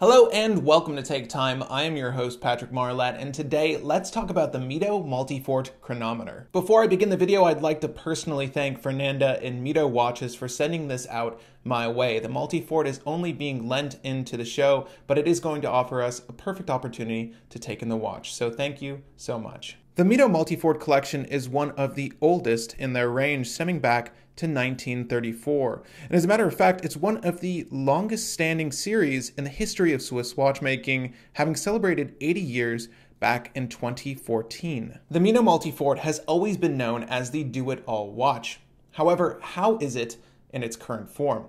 Hello and welcome to Take Time. I am your host Patrick Marlatt, and today let's talk about the Mido Multifort Chronometer. Before I begin the video, I'd like to personally thank Fernanda and Mido Watches for sending this out my way. The Multifort is only being lent into the show, but it is going to offer us a perfect opportunity to take in the watch, so thank you so much. The Mido Multifort collection is one of the oldest in their range, stemming back to 1934. And as a matter of fact, it's one of the longest standing series in the history of Swiss watchmaking, having celebrated 80 years back in 2014. The Mido Multifort has always been known as the do-it-all watch. However, how is it in its current form?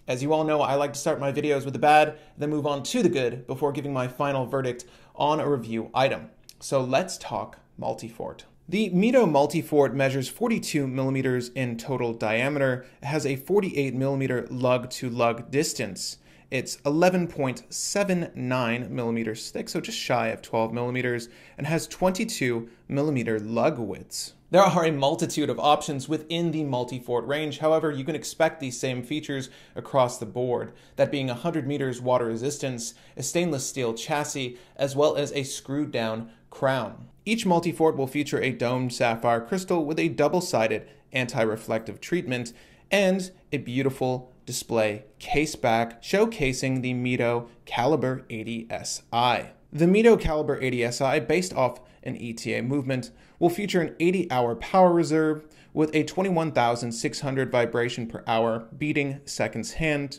As you all know, I like to start my videos with the bad, then move on to the good before giving my final verdict on a review item. So let's talk Multifort. The Mido Multifort measures 42 millimeters in total diameter. It has a 48 millimeter lug-to-lug distance. It's 11.79 millimeters thick, so just shy of 12 millimeters, and has 22 millimeter lug widths. There are a multitude of options within the Multifort range. However, you can expect these same features across the board, that being 100 meters water resistance, a stainless steel chassis, as well as a screwed down crown. Each Multifort will feature a domed sapphire crystal with a double-sided anti-reflective treatment and a beautiful display case back showcasing the Mido Caliber 80 SI. The Mido Caliber 80 SI, based off an ETA movement, will feature an 80-hour power reserve with a 21,600 vibration per hour beating seconds hand,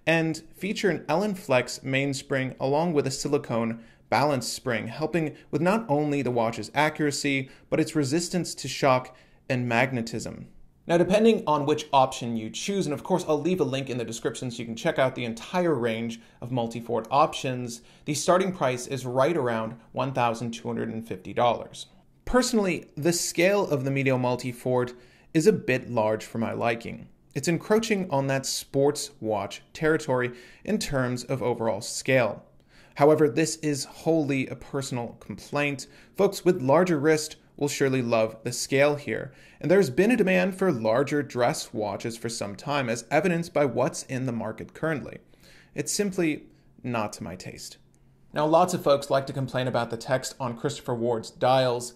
and feature an Allen Flex mainspring along with a silicone balance spring, helping with not only the watch's accuracy, but its resistance to shock and magnetism. Now, depending on which option you choose, and of course I'll leave a link in the description so you can check out the entire range of Multifort options, the starting price is right around $1,250. Personally, the scale of the Mido Multifort is a bit large for my liking. It's encroaching on that sports watch territory in terms of overall scale. However, this is wholly a personal complaint. Folks with larger wrists will surely love the scale here, and there's been a demand for larger dress watches for some time, as evidenced by what's in the market currently. It's simply not to my taste. Now, lots of folks like to complain about the text on Christopher Ward's dials.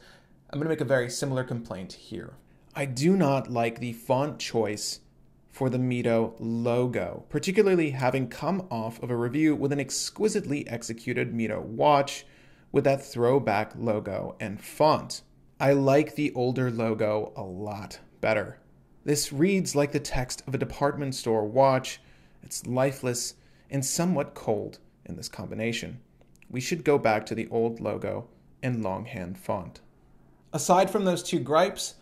I'm going to make a very similar complaint here. I do not like the font choice for the Mido logo, particularly having come off of a review with an exquisitely executed Mido watch with that throwback logo and font. I like the older logo a lot better. This reads like the text of a department store watch. It's lifeless and somewhat cold in this combination. We should go back to the old logo and longhand font. Aside from those two gripes,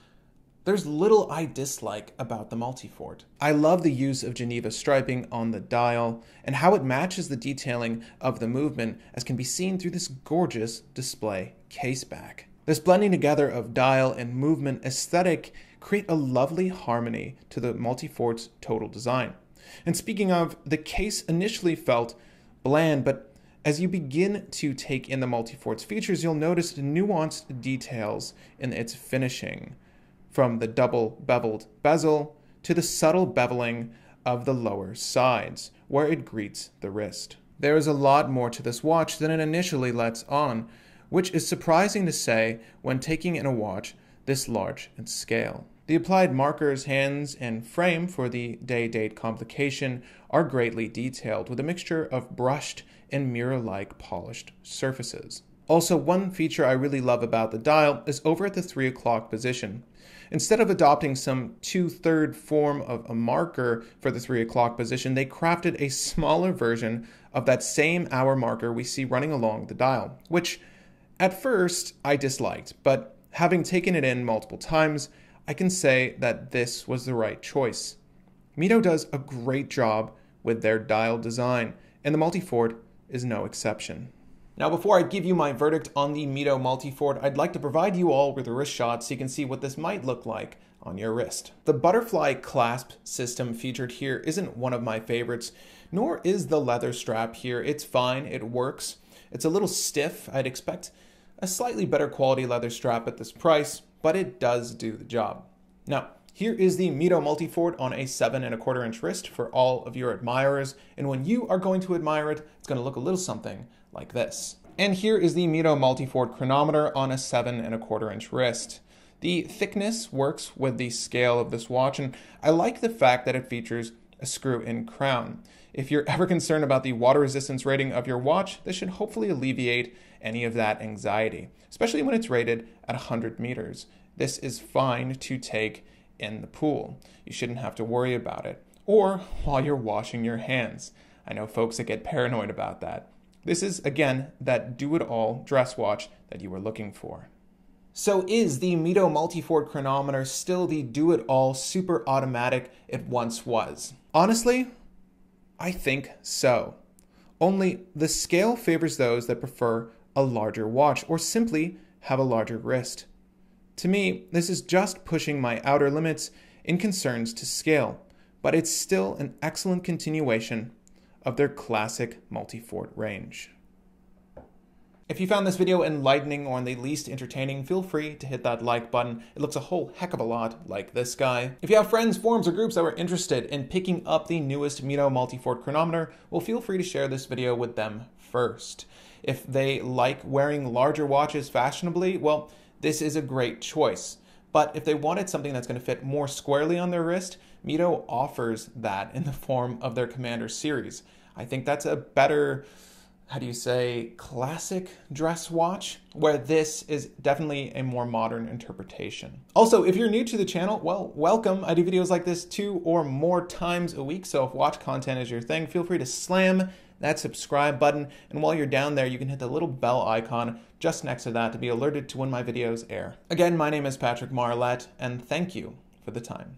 there's little I dislike about the Multifort. I love the use of Geneva striping on the dial and how it matches the detailing of the movement, as can be seen through this gorgeous display caseback. This blending together of dial and movement aesthetic create a lovely harmony to the Multifort's total design. And speaking of, the case initially felt bland, but as you begin to take in the Multifort's features, you'll notice nuanced details in its finishing, from the double beveled bezel to the subtle beveling of the lower sides, where it greets the wrist. There is a lot more to this watch than it initially lets on, which is surprising to say when taking in a watch this large in scale. The applied markers, hands, and frame for the day-date complication are greatly detailed, with a mixture of brushed and mirror-like polished surfaces. Also, one feature I really love about the dial is over at the 3 o'clock position. Instead of adopting some 2/3 form of a marker for the 3 o'clock position, they crafted a smaller version of that same hour marker we see running along the dial, which at first I disliked, but having taken it in multiple times, I can say that this was the right choice. Mido does a great job with their dial design, and the Multifort is no exception. Now, before I give you my verdict on the Mido Multifort, I'd like to provide you all with a wrist shot so you can see what this might look like on your wrist. The butterfly clasp system featured here isn't one of my favorites, nor is the leather strap here. It's fine, it works. It's a little stiff. I'd expect a slightly better quality leather strap at this price, but it does do the job. Now, Here is the Mido Multifort on a 7¼ inch wrist for all of your admirers, and when you are going to admire it, it's going to look a little something like this. And here is the Mido Multifort Chronometer on a 7¼ inch wrist. The thickness works with the scale of this watch, and I like the fact that it features a screw-in crown. If you're ever concerned about the water resistance rating of your watch, this should hopefully alleviate any of that anxiety, especially when it's rated at 100 meters. This is fine to take in the pool. You shouldn't have to worry about it. Or while you're washing your hands. I know folks that get paranoid about that. This is, again, that do-it-all dress watch that you were looking for. So is the Mido Multifort Chronometer still the do-it-all super automatic it once was? Honestly, I think so. Only the scale favors those that prefer a larger watch or simply have a larger wrist. To me, this is just pushing my outer limits in concerns to scale, but it's still an excellent continuation of their classic Multifort range. If you found this video enlightening or in the least entertaining, feel free to hit that like button. It looks a whole heck of a lot like this guy. If you have friends, forums, or groups that were interested in picking up the newest Mido Multifort Chronometer, well, feel free to share this video with them first. If they like wearing larger watches fashionably, well, this is a great choice. But if they wanted something that's going to fit more squarely on their wrist, Mido offers that in the form of their Commander series. I think that's a better, classic dress watch, where this is definitely a more modern interpretation. Also, if you're new to the channel, well, welcome. I do videos like this 2 or more times a week, so if watch content is your thing, feel free to slam that subscribe button, and while you're down there, you can hit the little bell icon just next to that to be alerted to when my videos air. Again, my name is Patrick Marlette, and thank you for the time.